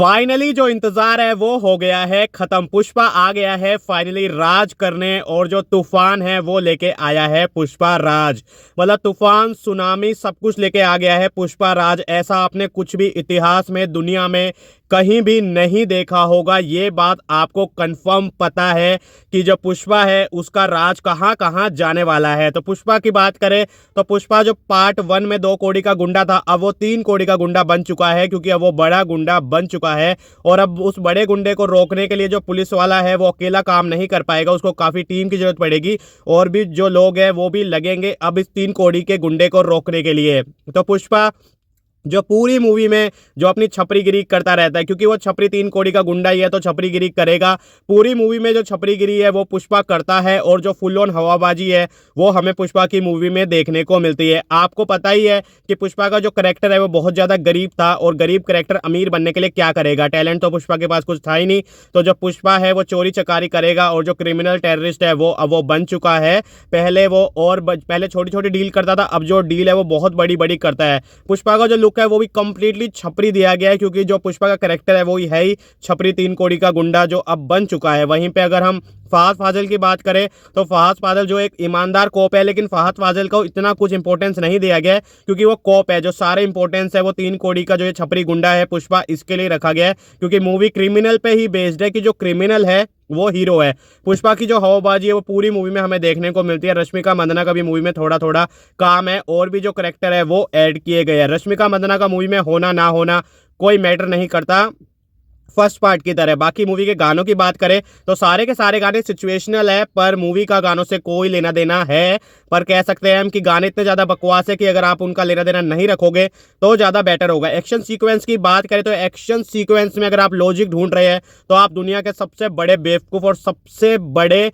Finally जो इंतजार है वो हो गया है खत्म। पुष्पा आ गया है फाइनली राज करने, और जो तूफान है वो लेके आया है पुष्पा राज। मतलब तूफान सुनामी सब कुछ लेके आ गया है पुष्पा राज। ऐसा आपने कुछ भी इतिहास में दुनिया में कहीं भी नहीं देखा होगा। ये बात आपको कंफर्म पता है कि जो पुष्पा है उसका राज कहां कहां जाने वाला है। तो पुष्पा की बात करें तो पुष्पा जो पार्ट 1 में 2 कौड़ी का गुंडा था, अब वो 3 कौड़ी का गुंडा बन चुका है, क्योंकि अब वो बड़ा गुंडा बन चुका है। और अब उस बड़े गुंडे को रोकने के लिए जो पुलिस वाला है वो अकेला काम नहीं कर पाएगा, उसको काफी टीम की जरूरत पड़ेगी, और भी जो लोग हैं वो भी लगेंगे अब इस 3 कौड़ी के गुंडे को रोकने के लिए। तो पुष्पा जो पूरी मूवी में जो अपनी छपरीगिरी करता रहता है, क्योंकि वो छपरी 3 कौड़ी का गुंडा ही है तो छपरीगिरी करेगा। पूरी मूवी में जो छपरीगिरी है वो पुष्पा करता है, और जो फुल ऑन हवाबाजी है वो हमें पुष्पा की मूवी में देखने को मिलती है। आपको पता ही है कि पुष्पा का जो करेक्टर है वो बहुत ज़्यादा गरीब था, और गरीब करेक्टर अमीर बनने के लिए क्या करेगा, टैलेंट तो पुष्पा के पास कुछ था ही नहीं। तो जो पुष्पा है वो चोरी चकारी करेगा, और जो क्रिमिनल टेररिस्ट है वो अब वो बन चुका है। पहले वो पहले छोटी छोटी डील करता था, अब जो डील है वो बहुत बड़ी बड़ी करता है। पुष्पा का जो है वो भी कंप्लीटली छपरी दिया गया है, क्योंकि जो पुष्पा का कैरेक्टर है वो ही है ही छपरी 3 कौड़ी का गुंडा जो अब बन चुका है। वहीं पे अगर हम फहद फाजिल की बात करें तो फहद फाजिल जो एक ईमानदार कॉप है, लेकिन फहद फाजिल को इतना कुछ इंपॉर्टेंस नहीं दिया गया है, क्योंकि वो कॉप है। जो सारे इंपॉर्टेंस है वो 3 कौड़ी का जो ये छपरी गुंडा है पुष्पा, इसके लिए रखा गया है, क्योंकि मूवी क्रिमिनल पे ही बेस्ड है कि जो क्रिमिनल है वो हीरो है। पुष्पा की जो हवाबाजी है वो पूरी मूवी में हमें देखने को मिलती है। रश्मिका मंदाना का भी मूवी में थोड़ा थोड़ा काम है, और भी जो करेक्टर है वो ऐड किए गए हैं। रश्मिका मंदाना का मूवी में होना ना होना कोई मैटर नहीं करता फर्स्ट पार्ट की तरह। बाकी मूवी के गानों की बात करें तो सारे के सारे गाने सिचुएशनल है, पर मूवी का गानों से कोई लेना देना है। पर कह सकते हैं हम कि गाने इतने ज़्यादा बकवास है कि अगर आप उनका लेना देना नहीं रखोगे तो ज़्यादा बेटर होगा। एक्शन सीक्वेंस की बात करें तो एक्शन सीक्वेंस में अगर आप लॉजिक ढूंढ रहे हैं तो आप दुनिया के सबसे बड़े बेवकूफ़ और सबसे बड़े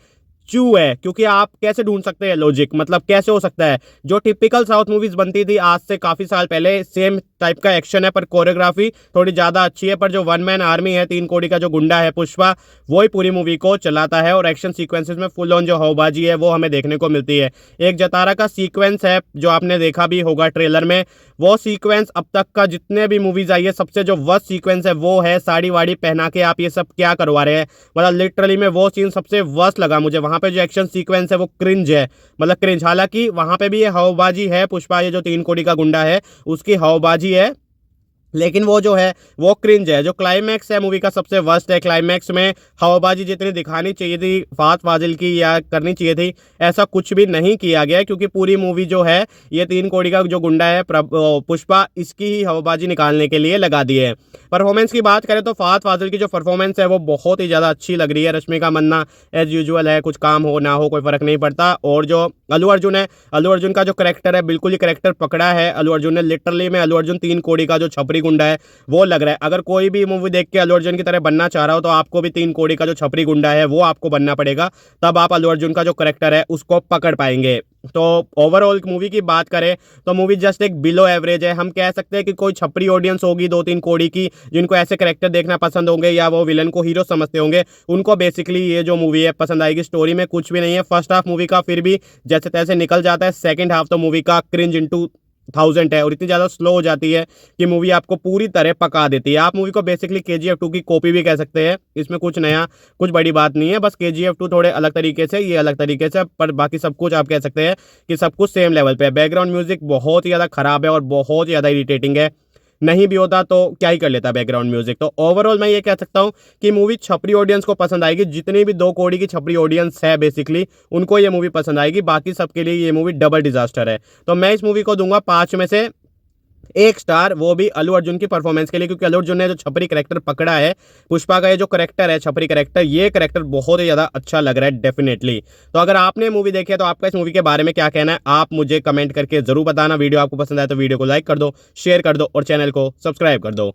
चू है, क्योंकि आप कैसे ढूंढ सकते हैं लॉजिक, मतलब कैसे हो सकता है। जो टिपिकल साउथ मूवीज बनती थी आज से काफी साल पहले, सेम टाइप का एक्शन है पर कोरियोग्राफी थोड़ी ज्यादा अच्छी है। पर जो वन मैन आर्मी है 3 कौड़ी का जो गुंडा है पुष्पा, वो ही पूरी मूवी को चलाता है, और एक्शन सीक्वेंसेस में फुल ऑन जो हवाबाजी है वो हमें देखने को मिलती है। एक जतारा का सीक्वेंस है जो आपने देखा भी होगा ट्रेलर में, वो सीक्वेंस अब तक का जितने भी मूवीज आई है सबसे जो वर्स्ट सीक्वेंस है वो है। साड़ी वाड़ी पहना के आप ये सब क्या करवा रहे हैं, मतलब लिटरली में वो सीन सबसे वर्स्ट लगा मुझे। वहां पे जो एक्शन सीक्वेंस है वो क्रिंज है, मतलब क्रिंज। हालांकि वहां पे भी ये हवाबाजी है, पुष्पा ये जो 3 कौड़ी का गुंडा है उसकी हवाबाजी है, लेकिन वो जो है वो क्रिंज है। जो क्लाइमैक्स है मूवी का सबसे वर्स्ट है। क्लाइमैक्स में हवाबाजी जितनी दिखानी चाहिए थी फहद फाजिल की या करनी चाहिए थी, ऐसा कुछ भी नहीं किया गया, क्योंकि पूरी मूवी जो है ये 3 कौड़ी का जो गुंडा है पुष्पा, इसकी ही हवाबाजी निकालने के लिए लगा दी है। परफॉर्मेंस की बात करें तो फहद फाजिल की जो परफॉर्मेंस है वो बहुत ही ज़्यादा अच्छी लग रही है। रश्मिका मंदाना एज यूजुअल है, कुछ काम हो ना हो कोई फ़र्क नहीं पड़ता। और जो अल्लू अर्जुन है, अल्लू अर्जुन का जो करेक्टर है बिल्कुल ही करेक्टर पकड़ा है अल्लू अर्जुन ने। लिटरली में अल्लू अर्जुन 3 कौड़ी का जो छपरी गुंडा है वो लग रहा है। अगर कोई भी मूवी देख के अल्लू अर्जुन की तरह बनना चाह रहा हो तो आपको भी 3 कौड़ी का जो छपरी गुंडा है वो आपको बनना पड़ेगा, तब आप अल्लू अर्जुन का जो करेक्टर है उसको पकड़ पाएंगे। तो ओवरऑल मूवी की बात करें तो मूवी जस्ट एक बिलो एवरेज है। हम कह सकते हैं कि कोई छपरी ऑडियंस होगी 2-3 कौड़ी की जिनको ऐसे करेक्टर देखना पसंद होंगे, या वो विलन को हीरो समझते होंगे, उनको बेसिकली ये जो मूवी है पसंद आएगी। स्टोरी में कुछ भी नहीं है। फर्स्ट हाफ मूवी का फिर भी जैसे तैसे निकल जाता है, सेकंड हाफ तो मूवी का क्रिंज इनटू 1000 है, और इतनी ज़्यादा स्लो हो जाती है कि मूवी आपको पूरी तरह पका देती है। आप मूवी को बेसिकली KGF 2 की कॉपी भी कह सकते हैं। इसमें कुछ नया कुछ बड़ी बात नहीं है, बस KGF 2 थोड़े अलग तरीके से, ये अलग तरीके से, पर बाकी सब कुछ आप कह सकते हैं कि सब कुछ सेम लेवल पे है। बैकग्राउंड म्यूजिक बहुत ही ज़्यादा खराब है और बहुत ही ज़्यादा इरिटेटिंग है। नहीं भी होता तो क्या ही कर लेता बैकग्राउंड म्यूजिक। तो ओवरऑल मैं ये कह सकता हूँ कि मूवी छपरी ऑडियंस को पसंद आएगी। जितनी भी 2 कौड़ी की छपरी ऑडियंस है बेसिकली उनको ये मूवी पसंद आएगी, बाकी सबके लिए ये मूवी डबल डिजास्टर है। तो मैं इस मूवी को दूंगा 5 में से 1 स्टार, वो भी अल्लू अर्जुन की परफॉर्मेंस के लिए, क्योंकि अल्लू अर्जुन ने जो छपरी करेक्टर पकड़ा है, पुष्पा का ये जो करेक्टर है छपरी करेक्टर, ये करेक्टर बहुत ही ज़्यादा अच्छा लग रहा है डेफिनेटली। तो अगर आपने मूवी देखी है तो आपका इस मूवी के बारे में क्या कहना है आप मुझे कमेंट करके जरूर बताना। वीडियो आपको पसंद आए तो वीडियो को लाइक कर दो, शेयर कर दो और चैनल को सब्सक्राइब कर दो।